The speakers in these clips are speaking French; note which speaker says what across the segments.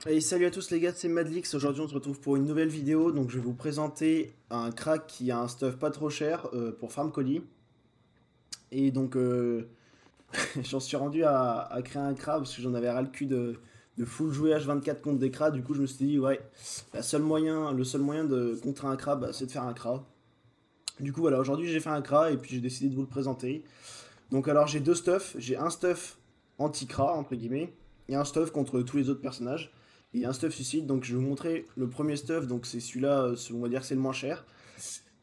Speaker 1: Et salut à tous les gars, c'est Madlix. Aujourd'hui on se retrouve pour une nouvelle vidéo. Donc je vais vous présenter un crack qui a un stuff pas trop cher pour Farm Colis. Et donc j'en suis rendu à créer un crack parce que j'en avais ras le cul de full jouer H24 contre des crabes. Du coup je me suis dit ouais, le seul moyen de contrer un crabe, c'est de faire un crack. Du coup voilà, aujourd'hui j'ai fait un crack et puis j'ai décidé de vous le présenter. Donc alors j'ai deux stuffs. J'ai un stuff anti-crack entre guillemets et un stuff contre tous les autres personnages. Et un stuff suicide, donc je vais vous montrer le premier stuff, donc c'est celui-là, on va dire que c'est le moins cher.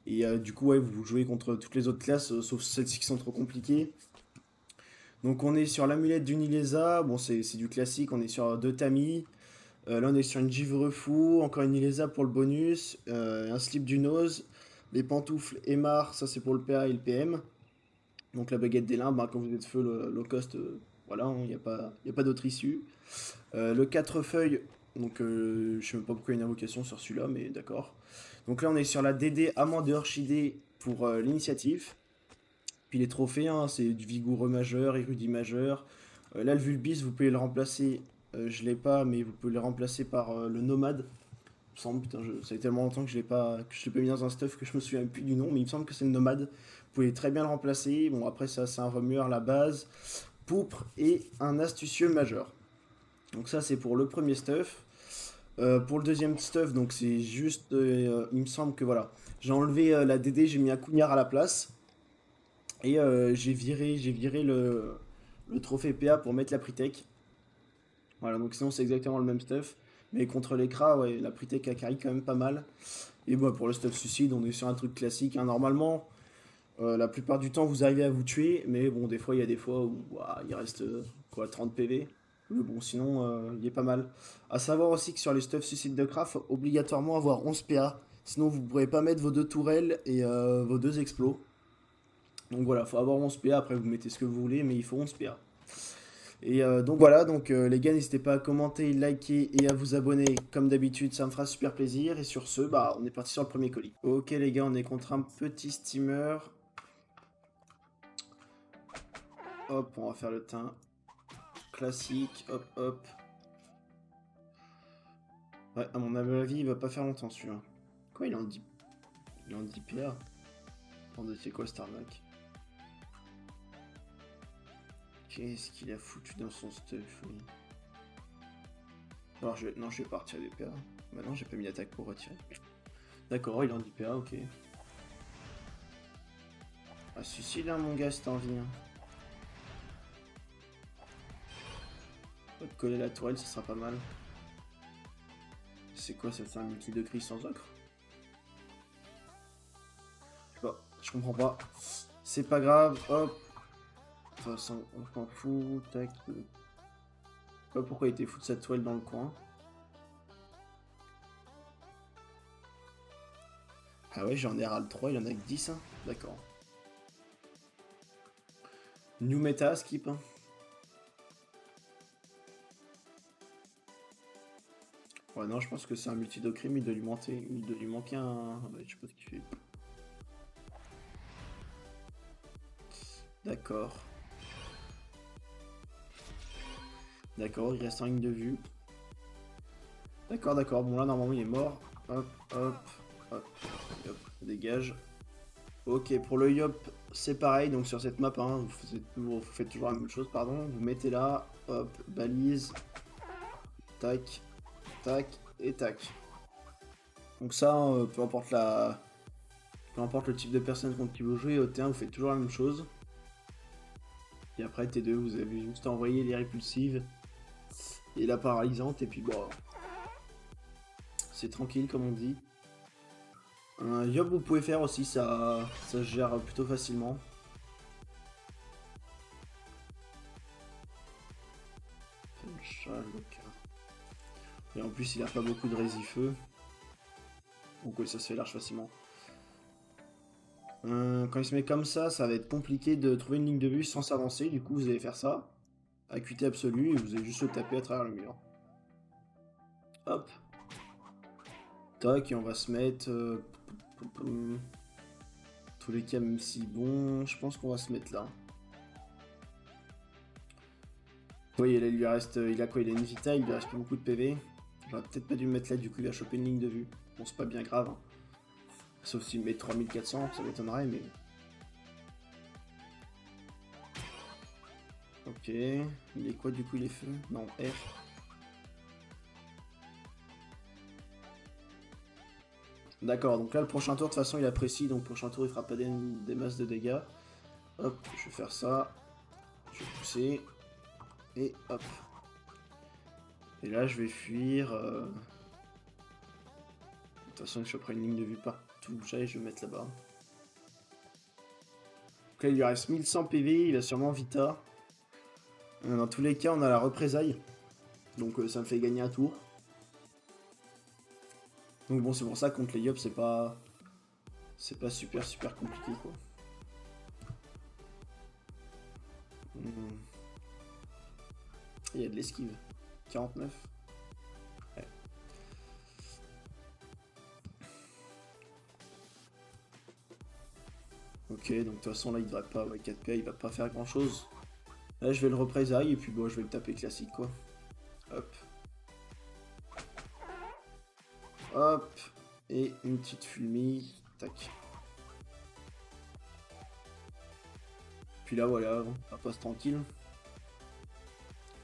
Speaker 1: Et du coup, ouais, vous jouez contre toutes les autres classes, sauf celles-ci qui sont trop compliquées. Donc on est sur l'amulette d'Unileza, bon c'est du classique, on est sur deux tamis. Là on est sur une givre fou, encore une Ilesa pour le bonus, un slip du nose, des pantoufles Emar, ça c'est pour le PA et le PM. Donc la baguette des limbes, hein, quand vous êtes feu low cost, voilà, il n'y a pas d'autre issue. Le 4 feuilles, donc je sais même pas pourquoi il y a une invocation sur celui-là, mais d'accord. Donc là on est sur la DD Amant de Orchidée pour l'initiative. Puis les trophées, hein, c'est du vigoureux majeur, érudit majeur. Là le Vulbis, vous pouvez le remplacer, je l'ai pas, mais vous pouvez le remplacer par le Nomade. Il me semble, putain, ça fait tellement longtemps que je l'ai pas mis dans un stuff que je me souviens plus du nom, mais il me semble que c'est le Nomade. Vous pouvez très bien le remplacer. Bon après ça c'est un remueur, la base, Poupre et un astucieux majeur. Donc ça c'est pour le premier stuff. Pour le deuxième stuff, donc c'est juste, il me semble que voilà, j'ai enlevé la DD, j'ai mis un cougnard à la place et j'ai viré le trophée PA pour mettre la Pritech. Voilà, donc sinon c'est exactement le même stuff, mais contre les Kra, ouais, la Pritech a carry quand même pas mal. Et bon, pour le stuff suicide, on est sur un truc classique, hein. Normalement, la plupart du temps vous arrivez à vous tuer, mais bon, des fois il y a des fois où ouah, il reste quoi 30 PV. Mais bon, sinon il est pas mal. À savoir aussi que sur les stuff suicide de craft, faut obligatoirement avoir 11 PA. Sinon vous pourrez pas mettre vos deux tourelles et vos deux explos. Donc voilà, faut avoir 11 PA. Après vous mettez ce que vous voulez, mais il faut 11 PA. Et donc voilà, donc les gars, n'hésitez pas à commenter, liker et à vous abonner comme d'habitude, ça me fera super plaisir. Et sur ce, bah on est parti sur le premier colis. Ok les gars, on est contre un petit steamer. Hop, on va faire le teint classique, hop hop. Ouais, à mon avis, il va pas faire longtemps celui-là. Quoi, il est en 10... Il est en 10 PA. Attendez, c'est quoi cette arnaque? Qu'est-ce qu'il a foutu dans son stuff, oui. Alors, non, je vais pas retirer des PA. Bah non, j'ai pas mis d'attaque pour retirer. D'accord, il est en 10 PA, ok. Ah, suicide, hein, mon gars, si t'as envie. Hein. Va te coller la tourelle, ce sera pas mal. C'est quoi, ça fait un multi de crise sans ocre? Je sais pas, je comprends pas. C'est pas grave, hop. De toute façon, on s'en fout, tac. Je sais pas pourquoi il était foutu sa toile dans le coin. Ah ouais, j'en ai ras le 3, il y en a que 10, hein. D'accord. New meta, skip. Hein. Ouais, non, je pense que c'est un multi-docrim, il doit lui manquer un... Ouais, je sais pas ce qu'il fait. D'accord. D'accord, il reste en ligne de vue. D'accord, d'accord. Bon, là, normalement, il est mort. Hop, hop, hop. Hop, dégage. Ok, pour le Yop, c'est pareil. Donc, sur cette map, hein, vous faites toujours la même chose, pardon. Vous mettez là, hop, balise. Tac, tac et tac. Donc ça, peu importe le type de personne contre qui vous jouez, au T1 vous faites toujours la même chose. Et après T2 vous avez juste envoyé les répulsives et la paralysante et puis bon, c'est tranquille comme on dit. Un Yob vous pouvez faire aussi, ça se gère plutôt facilement. Et en plus il a pas beaucoup de résifeu. Donc oui, ça se fait large facilement. Quand il se met comme ça va être compliqué de trouver une ligne de vue sans s'avancer. Du coup, vous allez faire ça. Acuité absolue et vous allez juste le taper à travers le mur. Hop. Tac, et on va se mettre... tous les cas, même si bon, je pense qu'on va se mettre là. Oui, là, il lui reste... Il a quoi? Il a une vita, il lui reste pas beaucoup de PV. J'aurais peut-être pas dû me mettre là, du coup il va choper une ligne de vue. Bon, c'est pas bien grave. Hein. Sauf s'il met 3400, ça m'étonnerait, mais... Ok. Il est quoi du coup, il est feu? Non, F. D'accord, donc là le prochain tour de toute façon il apprécie, donc le prochain tour il fera pas des masses de dégâts. Hop, je vais faire ça. Je vais pousser. Et hop. Et là je vais fuir. De toute façon je ferai une ligne de vue partout. Je vais mettre là-bas. Donc là il lui reste 1100 PV, il a sûrement Vita. Dans tous les cas on a la représailles. Donc ça me fait gagner un tour. Donc bon c'est pour ça contre les Yop c'est pas super compliqué quoi. Il y a de l'esquive. 49. Ouais. Ok, donc de toute façon là il devrait pas, ouais, 4P, il va pas faire grand chose. Là je vais le représailles et puis bon je vais le taper classique quoi. Hop. Hop. Et une petite fulmi. Tac. Puis là voilà, on passe tranquille.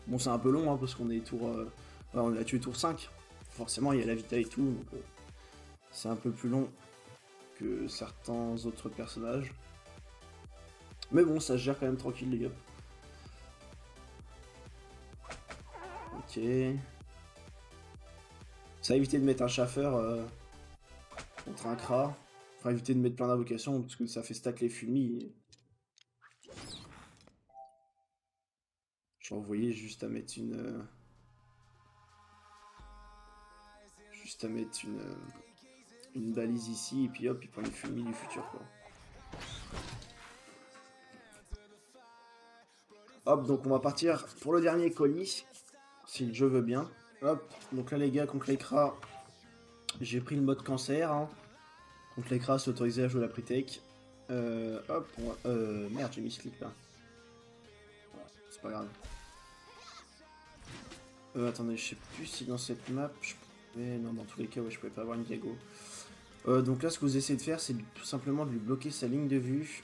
Speaker 1: Bon c'est un peu long hein, parce qu'on est tour... ouais, on l'a tué tour 5. Forcément il y a la vita et tout, donc c'est un peu plus long que certains autres personnages. Mais bon ça se gère quand même tranquille les gars. Ok. Ça a évité de mettre un chauffeur contre un Kra. Enfin éviter de mettre plein d'invocations parce que ça fait stack les fulmis. Et... j'ai envoyé juste à mettre une... une balise ici et puis hop il prend les fulmis du futur quoi. Hop donc on va partir pour le dernier colis. Si le jeu veut bien. Hop, donc là les gars contre les Kra, j'ai pris le mode cancer. Hein. Donc les Kra c'est autorisé à jouer la pre-take. Hop, on va... merde j'ai mis ce clic là. C'est pas grave. Attendez, je sais plus si dans cette map je pouvais... non dans tous les cas ouais, je pouvais pas avoir une Diago. Donc là ce que vous essayez de faire c'est tout simplement de lui bloquer sa ligne de vue.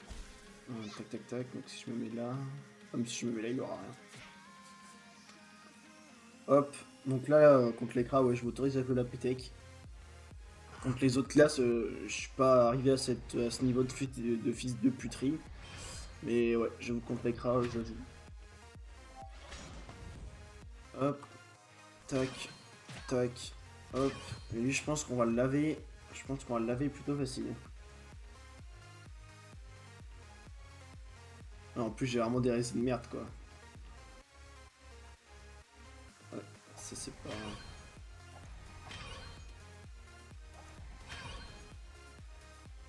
Speaker 1: Tac tac tac, donc si je me mets là... même si je me mets là il aura rien. Hop, donc là, contre les Kra, ouais, je m'autorise à jouer la pre-take. Contre les autres classes, je suis pas arrivé à ce niveau de fils de puterie. Mais ouais, je contre les Kra, je joue. Hop, tac, tac, hop. Et lui, je pense qu'on va le laver. Je pense qu'on va le laver plutôt facile. Non, en plus, j'ai vraiment des résines de merde, quoi. Ouais, ça c'est pas...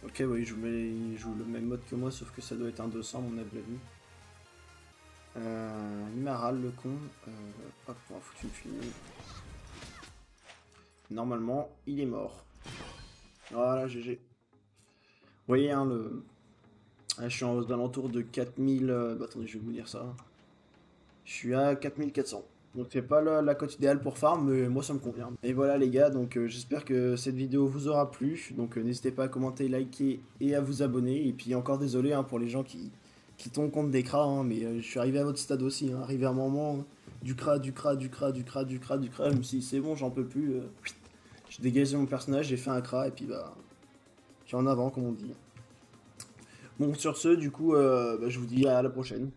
Speaker 1: ok, oui, il joue le même mode que moi, sauf que ça doit être un 200, mon avis. Il m'a râle le con. Hop, on va foutre une fumée. Normalement, il est mort. Voilà, GG. Vous voyez, hein, le... là, je suis aux alentours de 4000... bah, attendez, je vais vous dire ça. Je suis à 4400. Donc c'est pas la cote idéale pour farm, mais moi ça me convient. Et voilà les gars, donc j'espère que cette vidéo vous aura plu. Donc n'hésitez pas à commenter, liker et à vous abonner. Et puis encore désolé hein, pour les gens qui tombent contre des Kra, hein, mais je suis arrivé à votre stade aussi. Hein, arrivé à un moment, hein, du Kra. Je me suis dit c'est bon, j'en peux plus. J'ai dégagé mon personnage, j'ai fait un Kra et puis bah... j'ai en avant comme on dit. Bon sur ce, du coup, bah, je vous dis à la prochaine.